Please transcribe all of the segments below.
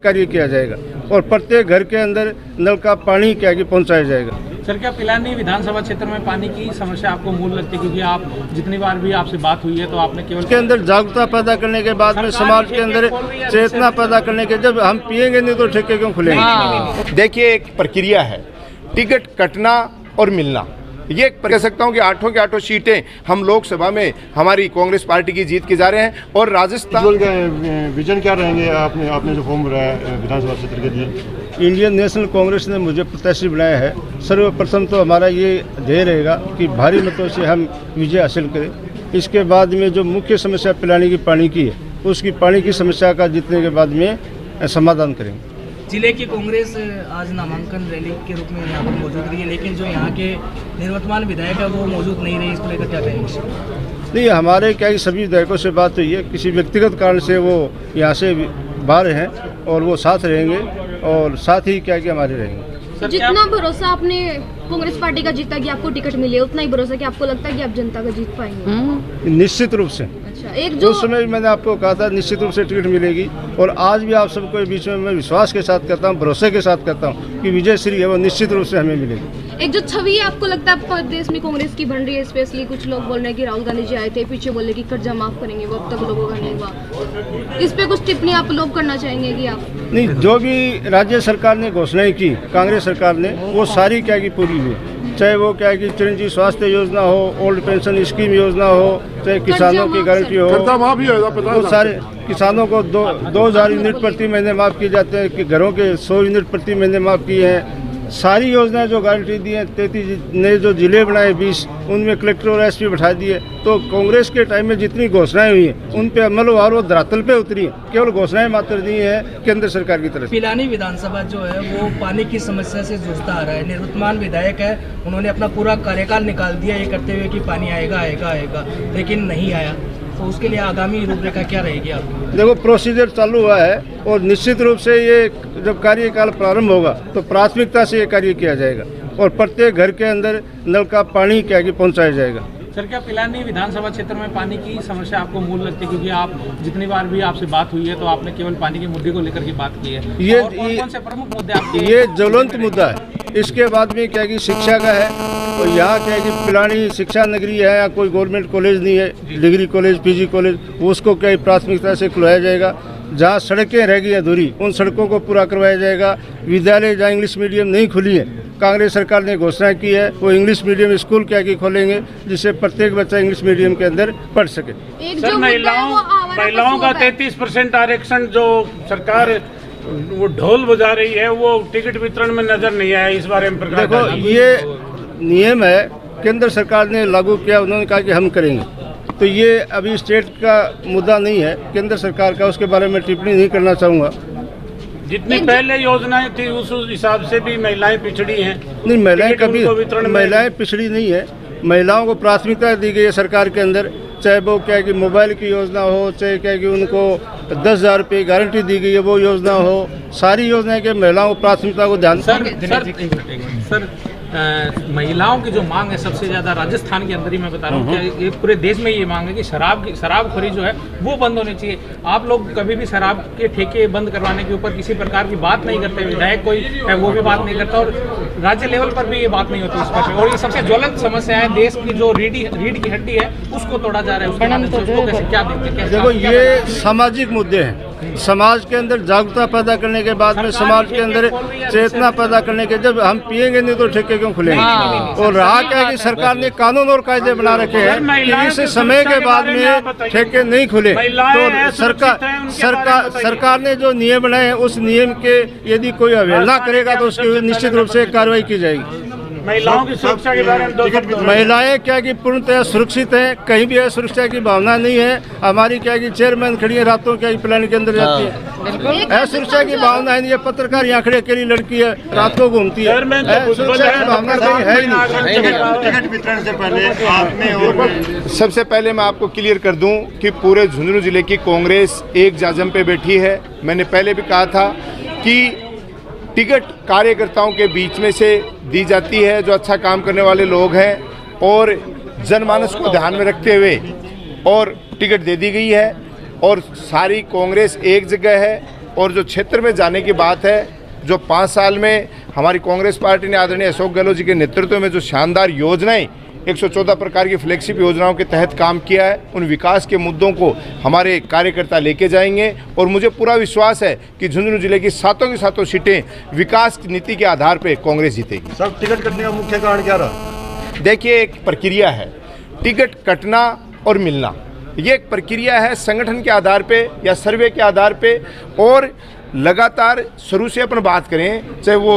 कार्य किया जाएगा और प्रत्येक घर के अंदर नल का पानी क्या कि पहुंचाया जाएगा। सर, क्या पिलानी विधानसभा क्षेत्र में पानी की समस्या आपको मूल लगती है? क्योंकि आप जितनी बार भी आपसे बात हुई है तो आपने केवल के अंदर जागरूकता पैदा करने के बाद में समाज के अंदर चेतना पैदा करने के, जब हम पिएंगे नहीं तो ठेके क्यों खुलेंगे। देखिए, एक प्रक्रिया है टिकट कटना और मिलना। ये कह सकता हूँ कि 8 की 8 सीटें हम लोकसभा में हमारी कांग्रेस पार्टी की जीत के जा रहे हैं। और राजस्थान विजन क्या रहेंगे आपने जो फॉर्म भरा है विधानसभा क्षेत्र के लिए? इंडियन नेशनल कांग्रेस ने मुझे प्रत्याशी बनाया है। सर्वप्रथम तो हमारा ये ध्येय रहेगा कि भारी मतों से हम विजय हासिल करें। इसके बाद में जो मुख्य समस्या पिलानी की पानी की है, उसकी पानी की समस्या का जीतने के बाद में समाधान करेंगे। जिले की कांग्रेस आज नामांकन रैली के रूप में यहाँ पर मौजूद रही है, लेकिन जो यहाँ के निवर्तमान विधायक है वो मौजूद नहीं रहे, इसको लेकर क्या कहेंगे? नहीं, हमारे क्या सभी विधायकों से बात हुई है, किसी व्यक्तिगत कारण से वो यहाँ से बाहर हैं और वो साथ रहेंगे और साथ ही क्या कि हमारे रहेंगे। जितना भरोसा आपने कांग्रेस पार्टी का जीता कि आपको टिकट मिले, उतना ही भरोसा कि आपको लगता है कि आप जनता का जीत पाएंगे? निश्चित रूप से। अच्छा, एक जो उस समय मैंने आपको कहा था निश्चित रूप से टिकट मिलेगी और आज भी आप सबको बीच में मैं विश्वास के साथ कहता हूँ, भरोसे के साथ कहता हूँ कि विजय श्री है वो निश्चित रूप से हमें मिलेगी। एक जो छवि है आपको लगता है देश में कांग्रेस की बन रही है, स्पेशली कुछ लोग बोल रहे हैं कि राहुल गांधी जी आए थे, पीछे बोले कि कर्जा माफ करेंगे, वो अब तक लोगों का नहीं हुआ। इस पे कुछ टिप्पणी आप लोग करना चाहेंगे कि आप? नहीं, जो भी राज्य सरकार ने घोषणाएं की कांग्रेस सरकार ने, वो सारी क्या की पूरी हुई, चाहे वो क्या कि चिरंजीवी स्वास्थ्य योजना हो, ओल्ड पेंशन स्कीम योजना हो, चाहे किसानों की गारंटी हो, वो सारे किसानों को 2000 यूनिट प्रति महीने माफ़ किए जाते हैं, कि घरों के 100 यूनिट प्रति महीने माफ़ किए हैं। सारी योजनाएं जो गारंटी दी हैं, 33 नए जो जिले बनाए 20, उनमें कलेक्टर और एसपी बैठा दिए। तो कांग्रेस के टाइम में जितनी घोषणाएं हुई हैं उन पे अमल हुआ और वो धरातल पे उतरी हैं, केवल घोषणाएं मात्र दी हैं केंद्र सरकार की तरफ से। पिलानी विधानसभा जो है वो पानी की समस्या से जूझता आ रहा है। निवर्तमान विधायक है, उन्होंने अपना पूरा कार्यकाल निकाल दिया ये करते हुए कि पानी आएगा आएगा आएगा, लेकिन नहीं आया। तो उसके लिए आगामी रूपरेखा क्या रहेगी आपकी? देखो, प्रोसीजर चालू हुआ है और निश्चित रूप से ये जब कार्यकाल प्रारंभ होगा तो प्राथमिकता से ये कार्य किया जाएगा और प्रत्येक घर के अंदर नल का पानी क्या कि पहुंचाया जाएगा। सर, क्या पिलानी विधानसभा क्षेत्र में पानी की समस्या आपको मूल लगती है? क्योंकि आप जितनी बार भी आपसे बात हुई है तो आपने केवल पानी के मुद्दे को लेकर के बात की है। ये कौन से प्रमुख मुद्दे आपके? ये ज्वलंत मुद्दा है। इसके बाद में क्या कि शिक्षा का है, तो यहाँ क्या कि पिलानी शिक्षा नगरी है, या कोई गवर्नमेंट कॉलेज नहीं है, डिग्री कॉलेज, पीजी कॉलेज, उसको क्या प्राथमिकता से खुलवाया जाएगा। जहाँ सड़कें रह गई अधूरी, उन सड़कों को पूरा करवाया जाएगा। विद्यालय जहाँ इंग्लिश मीडियम नहीं खुली है, कांग्रेस सरकार ने घोषणा की है, वो इंग्लिश मीडियम स्कूल क्या कि खोलेंगे, जिससे प्रत्येक बच्चा इंग्लिश मीडियम के अंदर पढ़ सके। सर, महिलाओं का 33% आरक्षण जो सरकार वो ढोल बजा रही है, वो टिकट वितरण में नजर नहीं आया। इस बारे में देखो, ये नियम है केंद्र सरकार ने लागू किया, उन्होंने कहा कि हम करेंगे, तो ये अभी स्टेट का मुद्दा नहीं है, केंद्र सरकार का, उसके बारे में टिप्पणी नहीं करना चाहूँगा। जितनी पहले योजनाएं थी उस हिसाब से भी महिलाएं पिछड़ी हैं। नहीं, महिलाएं पिछड़ी नहीं है, महिलाओं को प्राथमिकता दी गई है सरकार के अंदर, चाहे वो क्या कि मोबाइल की योजना हो, चाहे क्या कि उनको 10,000 रुपये गारंटी दी गई है वो योजना हो, सारी योजनाएं के महिलाओं को प्राथमिकता को ध्यान। सर, महिलाओं की जो मांग है सबसे ज़्यादा राजस्थान के अंदर ही, मैं बता रहा हूँ, क्या पूरे देश में ये मांग है कि शराबखोरी जो है वो बंद होनी चाहिए। आप लोग कभी भी शराब के ठेके बंद करवाने के ऊपर किसी प्रकार की बात नहीं करते, विधायक कोई है वो भी बात नहीं करता और राज्य लेवल पर भी ये बात नहीं होती इस पर। और ये सबसे ज्वलंत समस्या है, देश की जो रीढ़ की हड्डी है उसको तोड़ा जा रहा है। उसको कैसे क्या देखते हैं? देखो, ये सामाजिक मुद्दे हैं, समाज के अंदर जागरूकता पैदा करने के बाद में समाज के अंदर चेतना पैदा करने के, जब हम पिएंगे नहीं तो ठेके क्यों खुलेंगे। और रहा क्या है कि सरकार ने कानून और कायदे बना रखे हैं कि इस समय के बाद में ठेके नहीं खुले, तो सरकार ने जो नियम बनाए हैं उस नियम के यदि कोई अवहेलना करेगा तो उसकी निश्चित रूप से कार्रवाई की जाएगी। महिलाओं की सुरक्षा के बारे में महिलाएं क्या कि पूर्णतः सुरक्षित हैं, कहीं भी असुरक्षा की भावना नहीं है। हमारी क्या कि चेयरमैन खड़ी है, रातों क्या प्लान के अंदर जाती है, असुरक्षा की भावना है नहीं है। पत्रकार यहाँ खड़े अकेली लड़की है, रात को घूमती है, असुरक्षा की भावना कहीं है ही नहीं। टिकट वितरण से पहले आपने और सबसे पहले मैं आपको क्लियर कर दूं कि पूरे झुंझुनू जिले की कांग्रेस एक जाजम पे बैठी है। मैंने पहले भी कहा था कि टिकट कार्यकर्ताओं के बीच में से दी जाती है, जो अच्छा काम करने वाले लोग हैं, और जनमानस को ध्यान में रखते हुए और टिकट दे दी गई है। और सारी कांग्रेस एक जगह है और जो क्षेत्र में जाने की बात है, जो 5 साल में हमारी कांग्रेस पार्टी ने आदरणीय अशोक गहलोत जी के नेतृत्व में जो शानदार योजनाएं 114 प्रकार की फ्लैगशिप योजनाओं के तहत काम किया है, उन विकास के मुद्दों को हमारे कार्यकर्ता लेके जाएंगे और मुझे पूरा विश्वास है कि झुंझुनू जिले की सातों की सातों सीटें विकास नीति के आधार पर कांग्रेस जीतेगी। सर, टिकट कटने का मुख्य कारण क्या रहा? देखिए, एक प्रक्रिया है टिकट कटना और मिलना। ये एक प्रक्रिया है संगठन के आधार पे या सर्वे के आधार पे, और लगातार शुरू से अपन बात करें, चाहे वो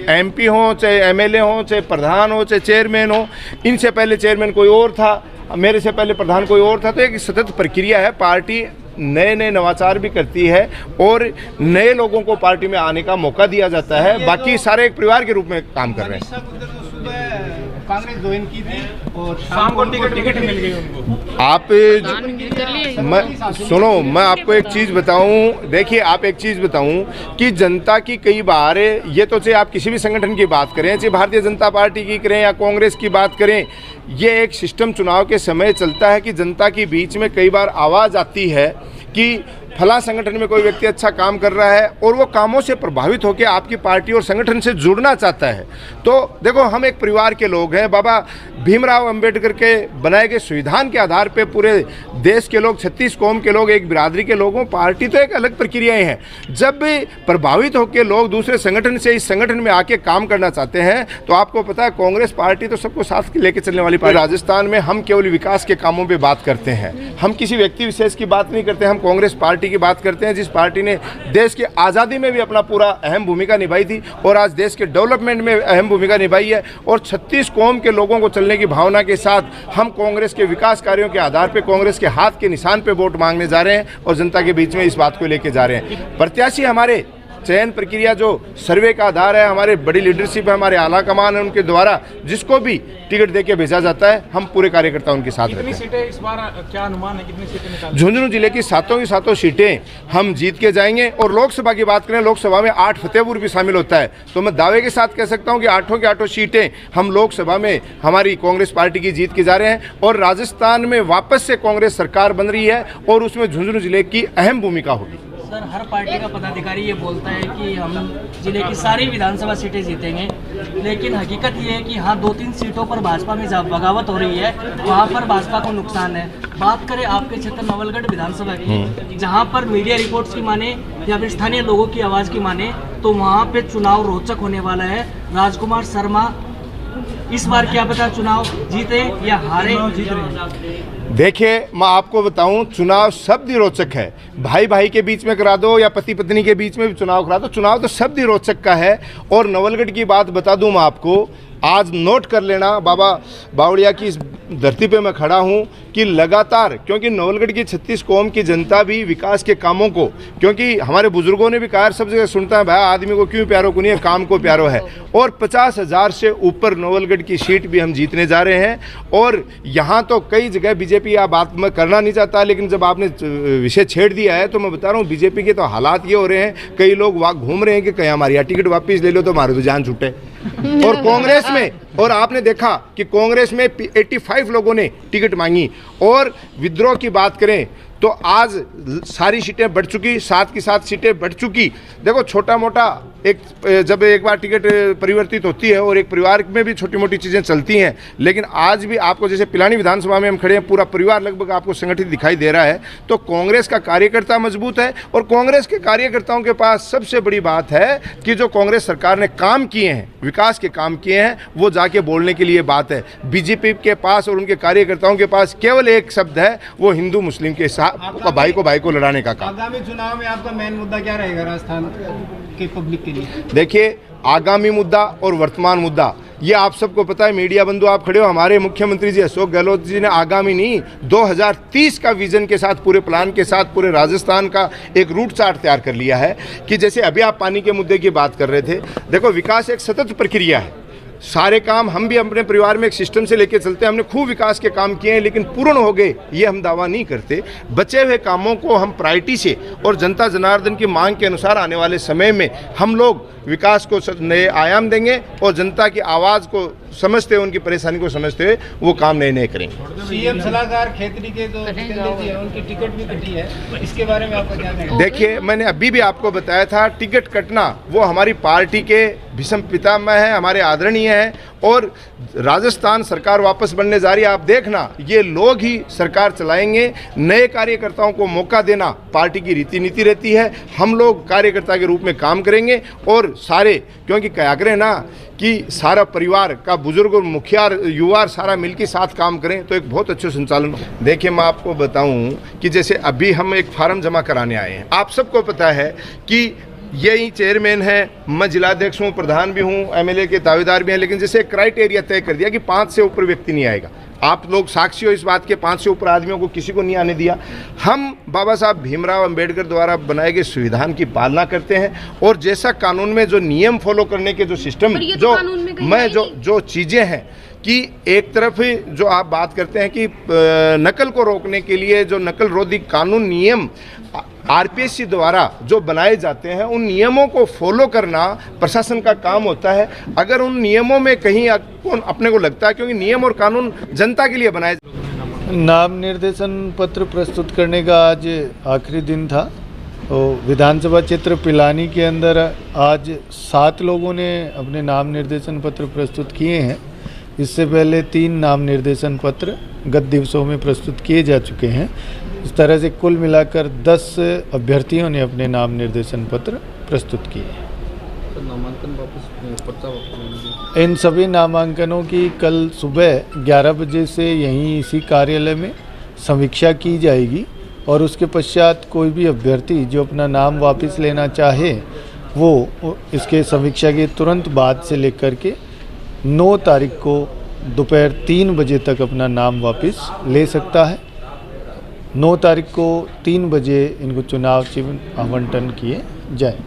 एमपी हो, चाहे एमएलए हो, चाहे प्रधान हो, चाहे चेयरमैन हो, इनसे पहले चेयरमैन कोई और था, मेरे से पहले प्रधान कोई और था। तो एक सतत प्रक्रिया है, पार्टी नए नए नवाचार भी करती है और नए लोगों को पार्टी में आने का मौका दिया जाता है। बाकी सारे एक परिवार के रूप में काम कर रहे हैं। कांग्रेस ज्वाइन की थी और शाम को टिकट मिल गई उनको। आप मैं आपको एक चीज़ बताऊं, देखिए आप एक चीज़ बताऊं कि जनता की कई बार, ये तो चाहे आप किसी भी संगठन की बात करें, चाहे भारतीय जनता पार्टी की करें या कांग्रेस की बात करें, ये एक सिस्टम चुनाव के समय चलता है कि जनता के बीच में कई बार आवाज़ आती है कि फला संगठन में कोई व्यक्ति अच्छा काम कर रहा है और वो कामों से प्रभावित होकर आपकी पार्टी और संगठन से जुड़ना चाहता है। तो देखो, हम एक परिवार के लोग हैं। बाबा भीमराव अंबेडकर के बनाए गए संविधान के आधार पे पूरे देश के लोग, 36 कौम के लोग, एक बिरादरी के लोगों, पार्टी तो एक अलग प्रक्रियाएं हैं। जब भी प्रभावित होकर लोग दूसरे संगठन से इस संगठन में आके काम करना चाहते हैं, तो आपको पता है कांग्रेस पार्टी तो सबको साथ लेके चलने वाली पार्टी। राजस्थान में हम केवल विकास के कामों पर बात करते हैं, हम किसी व्यक्ति विशेष की बात नहीं करते। हम कांग्रेस पार्टी की बात करते हैं, जिस पार्टी ने देश की आज़ादी में भी अपना पूरा अहम भूमिका निभाई थी और आज देश के डेवलपमेंट में अहम भूमिका निभाई है। और 36 कौम के लोगों को चलने की भावना के साथ हम कांग्रेस के विकास कार्यों के आधार पर कांग्रेस के हाथ के निशान पे वोट मांगने जा रहे हैं और जनता के बीच में इस बात को लेके जा रहे हैं। प्रत्याशी हमारे चयन प्रक्रिया जो सर्वे का आधार है, हमारे बड़ी लीडरशिप है, हमारे आला कमान है, उनके द्वारा जिसको भी टिकट देके भेजा जाता है, हम पूरे कार्यकर्ता उनके साथ रहते हैं। कितनी सीटें इस बार, क्या अनुमान है कितनी सीटें निकाल? झुंझुनू जिले की सातों की सातों सीटें हम जीत के जाएंगे। और लोकसभा की बात करें, लोकसभा में 8 फतेहपुर भी शामिल होता है, तो मैं दावे के साथ कह सकता हूं कि 8 की 8 सीटें हम लोकसभा में हमारी कांग्रेस पार्टी की जीत के जा रहे हैं। और राजस्थान में वापस से कांग्रेस सरकार बन रही है और उसमें झुंझुनू जिले की अहम भूमिका होगी। सर, हर पार्टी का पदाधिकारी ये बोलता है कि हम जिले की सारी विधानसभा सीटें जीतेंगे, लेकिन हकीकत ये है कि हाँ 2-3 सीटों पर भाजपा में बगावत हो रही है, वहाँ पर भाजपा को नुकसान है। बात करें आपके क्षेत्र नवलगढ़ विधानसभा की, जहाँ पर मीडिया रिपोर्ट्स की माने या फिर स्थानीय लोगों की आवाज़ की माने, तो वहाँ पे चुनाव रोचक होने वाला है। राजकुमार शर्मा इस बार क्या पता चुनाव जीते या हारे, जीत रहे हैं। देखिए, मैं आपको बताऊं, चुनाव शब्द ही रोचक है। भाई भाई के बीच में करा दो या पति पत्नी के बीच में भी चुनाव करा दो, चुनाव तो शब्द ही रोचक का है। और नवलगढ़ की बात बता दूं मैं आपको, आज नोट कर लेना, बाबा बावड़िया की इस धरती पे मैं खड़ा हूँ कि लगातार, क्योंकि नवलगढ़ की 36 कौम की जनता भी विकास के कामों को, क्योंकि हमारे बुजुर्गों ने भी कहा, सब जगह सुनता है, भाई आदमी को क्यों प्यारो को नहीं है, काम को प्यारो है। और 50,000 से ऊपर नवलगढ़ की सीट भी हम जीतने जा रहे हैं। और यहाँ तो कई जगह बीजेपी या बात मैं करना नहीं चाहता, लेकिन जब आपने विषय छेड़ दिया है तो मैं बता रहा हूँ, बीजेपी के तो हालात ये हो रहे हैं, कई लोग वहाँ घूम रहे हैं कि कहीं हमारी टिकट वापस ले लो तो हमारे तो जान छूटे। और कांग्रेस में, और आपने देखा कि कांग्रेस में 85 लोगों ने टिकट मांगी। और विद्रोह की बात करें तो आज सारी सीटें बढ़ चुकी, 7 की 7 सीटें बढ़ चुकी। देखो, छोटा मोटा जब एक बार टिकट परिवर्तित होती है और एक परिवार में भी छोटी मोटी चीज़ें चलती हैं, लेकिन आज भी आपको, जैसे पिलानी विधानसभा में हम खड़े हैं, पूरा परिवार लगभग आपको संगठित दिखाई दे रहा है। तो कांग्रेस का कार्यकर्ता मजबूत है और कांग्रेस के कार्यकर्ताओं के पास सबसे बड़ी बात है कि जो कांग्रेस सरकार ने काम किए हैं, विकास के काम किए हैं, वो जाके बोलने के लिए बात है। बीजेपी के पास और उनके कार्यकर्ताओं के पास केवल एक शब्द है, वो हिंदू मुस्लिम के साथ भाई को लड़ाने का काम। आगामी चुनाव में आपका मेन मुद्दा क्या रहेगा राजस्थान के पब्लिक के लिए? देखिए, आगामी मुद्दा और वर्तमान मुद्दा, ये आप सबको पता है, मीडिया बंधु आप खड़े हो, हमारे मुख्यमंत्री जी अशोक गहलोत जी ने आगामी नहीं 2030 का विजन के साथ, पूरे प्लान के साथ पूरे राजस्थान का एक रूट चार्ट तैयार कर लिया है। कि जैसे अभी आप पानी के मुद्दे की बात कर रहे थे, देखो विकास एक सतत प्रक्रिया है। सारे काम हम भी अपने परिवार में एक सिस्टम से लेके चलते हैं। हमने खूब विकास के काम किए हैं, लेकिन पूर्ण हो गए ये हम दावा नहीं करते। बचे हुए कामों को हम प्रायोरिटी से और जनता जनार्दन की मांग के अनुसार आने वाले समय में हम लोग विकास को नए आयाम देंगे और जनता की आवाज़ को समझते हुए, उनकी परेशानी को समझते हुए वो काम नए नए करेंगे। सीएम सलाहकार खेतरी के जो जितेंद्र जी हैं, उनकी टिकट भी कटी है, इसके बारे में आपका क्या कहना है? देखिए, मैंने अभी भी आपको बताया था, टिकट कटना वो हमारी पार्टी के भीषम पितामह है, हमारे आदरणीय हैं, और राजस्थान सरकार वापस बनने जा रही है। आप देखना, ये लोग ही सरकार चलाएंगे। नए कार्यकर्ताओं को मौका देना पार्टी की रीति नीति रहती है। हम लोग कार्यकर्ता के रूप में काम करेंगे, और सारे, क्योंकि क्या करें ना कि सारा परिवार का बुजुर्ग और मुखिया युवा सारा मिलकर साथ काम करें तो एक बहुत अच्छे संचालन। देखिए, मैं आपको बताऊं कि जैसे अभी हम एक फार्म जमा कराने आए हैं, आप सबको पता है कि यही चेयरमैन है, मैं जिलाध्यक्ष हूँ, प्रधान भी हूँ, एमएलए के दावेदार भी हैं, लेकिन जैसे क्राइटेरिया तय कर दिया कि 5 से ऊपर व्यक्ति नहीं आएगा। आप लोग साक्षी हो इस बात के, 5 से ऊपर आदमियों को किसी को नहीं आने दिया। हम बाबा साहब भीमराव अंबेडकर द्वारा बनाए गए संविधान की पालना करते हैं, और जैसा कानून में जो नियम फॉलो करने के जो सिस्टम, जो चीज़ें हैं कि एक तरफ जो आप बात करते हैं कि नकल को रोकने के लिए जो नकल रोधी कानून नियम आरपीएससी द्वारा जो बनाए जाते हैं, उन नियमों को फॉलो करना प्रशासन का काम होता है। अगर उन नियमों में कहीं अपने को लगता है, क्योंकि नियम और कानून जनता के लिए बनाए। नाम निर्देशन पत्र प्रस्तुत करने का आज आखिरी दिन था। तो विधानसभा क्षेत्र पिलानी के अंदर आज 7 लोगों ने अपने नाम निर्देशन पत्र प्रस्तुत किए हैं। इससे पहले 3 नाम निर्देशन पत्र गत दिवसों में प्रस्तुत किए जा चुके हैं। इस तरह से कुल मिलाकर 10 अभ्यर्थियों ने अपने नाम निर्देशन पत्र प्रस्तुत किए। इन सभी नामांकनों की कल सुबह 11 बजे से यहीं इसी कार्यालय में समीक्षा की जाएगी, और उसके पश्चात कोई भी अभ्यर्थी जो अपना नाम वापस लेना चाहे वो इसके समीक्षा के तुरंत बाद से लेकर के 9 तारीख को दोपहर 3 बजे तक अपना नाम वापस ले सकता है। 9 तारीख को 3 बजे इनको चुनाव चिन्ह आवंटन किए जाए।